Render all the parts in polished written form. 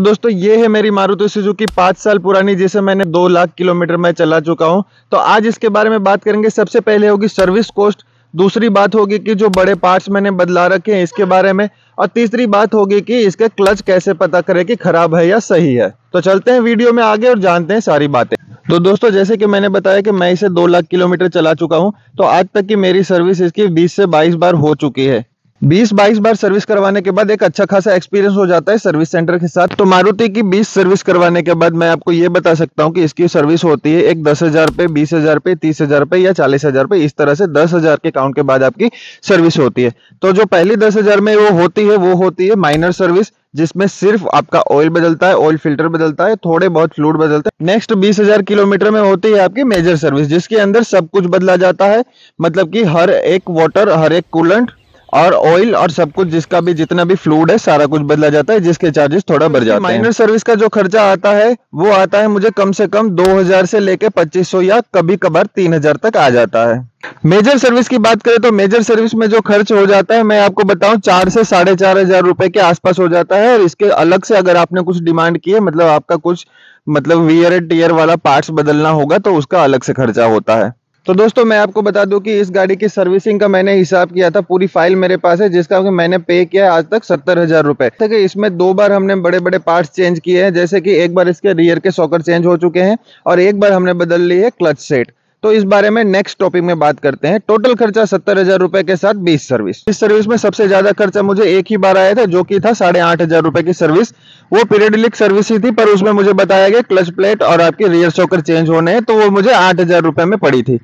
दोस्तों ये है मेरी मारुति सुजुकी 5 साल पुरानी, जिसे मैंने 2 लाख किलोमीटर में चला चुका हूं। तो आज इसके बारे में बात करेंगे। सबसे पहले होगी सर्विस कॉस्ट, दूसरी बात होगी कि जो बड़े पार्ट्स मैंने बदला रखे हैं इसके बारे में, और तीसरी बात होगी कि इसका क्लच कैसे पता करें कि खराब है या सही है। तो चलते हैं वीडियो में आगे और जानते हैं सारी बातें। तो दोस्तों जैसे कि मैंने बताया कि मैं इसे 2 लाख किलोमीटर चला चुका हूं, तो आज तक की मेरी सर्विस इसकी 20 से 22 बार हो चुकी है। 20-22 बार सर्विस करवाने के बाद एक अच्छा खासा एक्सपीरियंस हो जाता है सर्विस सेंटर के साथ। तो मारुति की 20 सर्विस करवाने के बाद मैं आपको ये बता सकता हूँ कि इसकी सर्विस होती है एक 10,000 पे, 20,000 पे, 30,000 पे या 40,000 पे, इस तरह से 10,000 के काउंट के बाद आपकी सर्विस होती है। तो जो पहली 10,000 में वो होती है माइनर सर्विस, जिसमें सिर्फ आपका ऑयल बदलता है, ऑयल फिल्टर बदलता है, थोड़े बहुत फ्लूइड बदलता है। नेक्स्ट 20,000 किलोमीटर में होती है आपकी मेजर सर्विस, जिसके अंदर सब कुछ बदला जाता है। मतलब कि हर एक वाटर, हर एक कूलेंट और ऑयल और सब कुछ, जिसका भी जितना भी फ्लूइड है सारा कुछ बदला जाता है, जिसके चार्जेस थोड़ा बढ़ जाते हैं। माइनर सर्विस का जो खर्चा आता है वो आता है मुझे कम से कम 2,000 से लेके 2,500 या कभी कभार 3,000 तक आ जाता है। मेजर सर्विस की बात करें तो मेजर सर्विस में जो खर्च हो जाता है मैं आपको बताऊं 4 से 4,500 रुपए के आसपास हो जाता है। और इसके अलग से अगर आपने कुछ डिमांड की है, मतलब आपका कुछ वियर एंड टियर वाला पार्ट्स बदलना होगा, तो उसका अलग से खर्चा होता है। तो दोस्तों मैं आपको बता दूं कि इस गाड़ी की सर्विसिंग का मैंने हिसाब किया था, पूरी फाइल मेरे पास है, जिसका कि मैंने पे किया है आज तक 70,000 रुपए। इसमें 2 बार हमने बड़े बड़े पार्ट्स चेंज किए हैं, जैसे कि एक बार इसके रियर के सॉकर चेंज हो चुके हैं और एक बार हमने बदल ली है क्लच सेट। तो इस बारे में नेक्स्ट टॉपिक में बात करते हैं। टोटल खर्चा 70,000 रुपए के साथ 20 सर्विस। इस सर्विस में सबसे ज्यादा खर्चा मुझे एक ही बार आया था, जो कि था 8,500 रुपए की सर्विस। वो पीरियडिक सर्विस ही थी, पर उसमें मुझे बताया गया क्लच प्लेट और आपके रियर सॉकर चेंज होने हैं, तो वो मुझे 8,000 रुपए में पड़ी थी।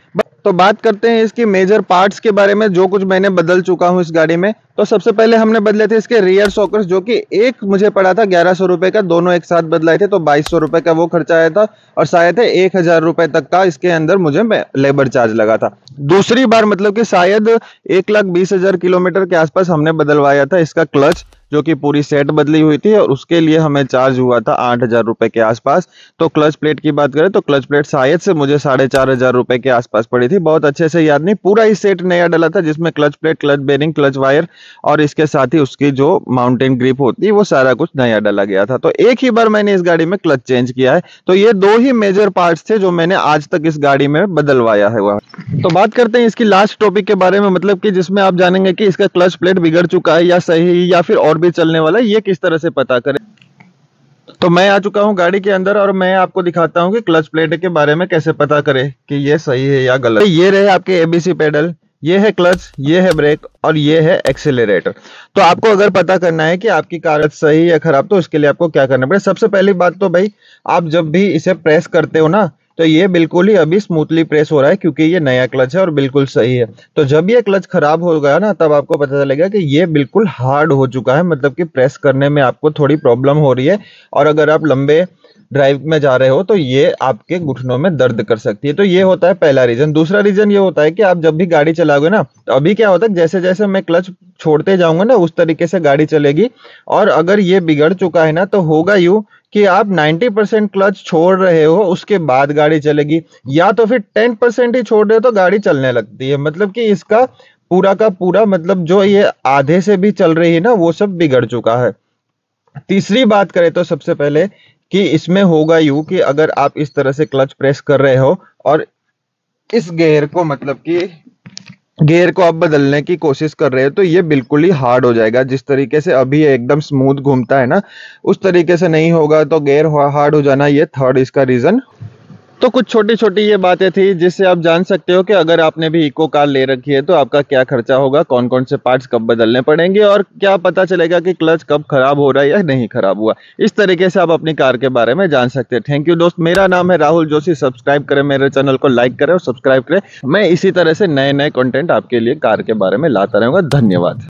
तो बात करते हैं इसकी मेजर पार्ट्स के बारे में, जो कुछ मैंने बदल चुका हूं इस गाड़ी में। तो सबसे पहले हमने बदले थे इसके रियर सॉकर्स, जो कि एक मुझे पड़ा था 1,100 रुपए का, दोनों एक साथ बदलाए थे तो 2,200 रुपए का वो खर्चा आया था। और शायद 1,000 रुपए तक का इसके अंदर मुझे लेबर चार्ज लगा था। दूसरी बार मतलब कि शायद 1,20,000 किलोमीटर के आसपास हमने बदलवाया था इसका क्लच, जो कि पूरी सेट बदली हुई थी, और उसके लिए हमें चार्ज हुआ था 8,000 रुपए के आसपास। तो क्लच प्लेट की बात करें तो क्लच प्लेट शायद से मुझे 4,500 रुपए के आसपास पड़ी थी, बहुत अच्छे से याद नहीं। पूरा ही सेट नया डला था, जिसमें clutch plate, clutch bearing, clutch wire और इसके साथ ही उसकी जो माउंटेन ग्रिप होती है वो सारा कुछ नया डाला गया था। तो एक ही बार मैंने इस गाड़ी में क्लच चेंज किया है। तो ये 2 ही मेजर पार्ट्स थे जो मैंने आज तक इस गाड़ी में बदलवाया है। तो बात करते हैं इसकी लास्ट टॉपिक के बारे में, मतलब कि जिसमें आप जानेंगे कि इसका क्लच प्लेट बिगड़ चुका है या सही या फिर और भी चलने वाला है, ये किस तरह से पता करें। तो मैं आ चुका हूं गाड़ी के अंदर और मैं आपको दिखाता हूं कि क्लच प्लेट के बारे में कैसे पता करें कि ये सही है या गलत। ये रहे आपके एबीसी पेडल, ये है क्लच, ये है ब्रेक और ये है एक्सेलरेटर। तो आपको अगर पता करना है कि आपकी कार सही है खराब, तो इसके लिए आपको क्या करना पड़ेगा। सबसे पहली बात तो भाई, आप जब भी इसे प्रेस करते हो ना, तो ये बिल्कुल ही अभी स्मूथली प्रेस हो रहा है, क्योंकि ये नया क्लच है और बिल्कुल सही है। तो जब ये क्लच खराब हो गया ना, तब आपको पता चलेगा कि ये बिल्कुल हार्ड हो चुका है, मतलब कि प्रेस करने में आपको थोड़ी प्रॉब्लम हो रही है। और अगर आप लंबे ड्राइव में जा रहे हो तो ये आपके घुटनों में दर्द कर सकती है। तो ये होता है पहला रीजन। दूसरा रीजन ये होता है कि आप जब भी गाड़ी चलाओगे ना, तो अभी क्या होता है, जैसे जैसे मैं क्लच छोड़ते जाऊंगा ना, उस तरीके से गाड़ी चलेगी। और अगर ये बिगड़ चुका है ना, तो होगा यूं कि आप 90% क्लच छोड़ रहे हो, उसके बाद गाड़ी चलेगी, या तो फिर 10% ही छोड़ रहे हो तो गाड़ी चलने लगती है। मतलब कि इसका पूरा का पूरा मतलब जो ये आधे से भी चल रही है ना, वो सब बिगड़ चुका है। तीसरी बात करें तो सबसे पहले कि इसमें होगा यूं कि अगर आप इस तरह से क्लच प्रेस कर रहे हो और इस गियर को, मतलब कि गियर को आप बदलने की कोशिश कर रहे हो, तो ये बिल्कुल ही हार्ड हो जाएगा। जिस तरीके से अभी एकदम स्मूथ घूमता है ना, उस तरीके से नहीं होगा, तो गियर हार्ड हो जाना ये थर्ड इसका रीजन। तो कुछ छोटी छोटी ये बातें थी जिससे आप जान सकते हो कि अगर आपने भी इको कार ले रखी है तो आपका क्या खर्चा होगा, कौन कौन से पार्ट्स कब बदलने पड़ेंगे और क्या पता चलेगा कि क्लच कब खराब हो रहा है या नहीं खराब हुआ। इस तरीके से आप अपनी कार के बारे में जान सकते हैं। थैंक यू दोस्त, मेरा नाम है राहुल जोशी। सब्सक्राइब करें मेरे चैनल को, लाइक करें और सब्सक्राइब करें। मैं इसी तरह से नए नए कंटेंट आपके लिए कार के बारे में लाता रहूंगा। धन्यवाद।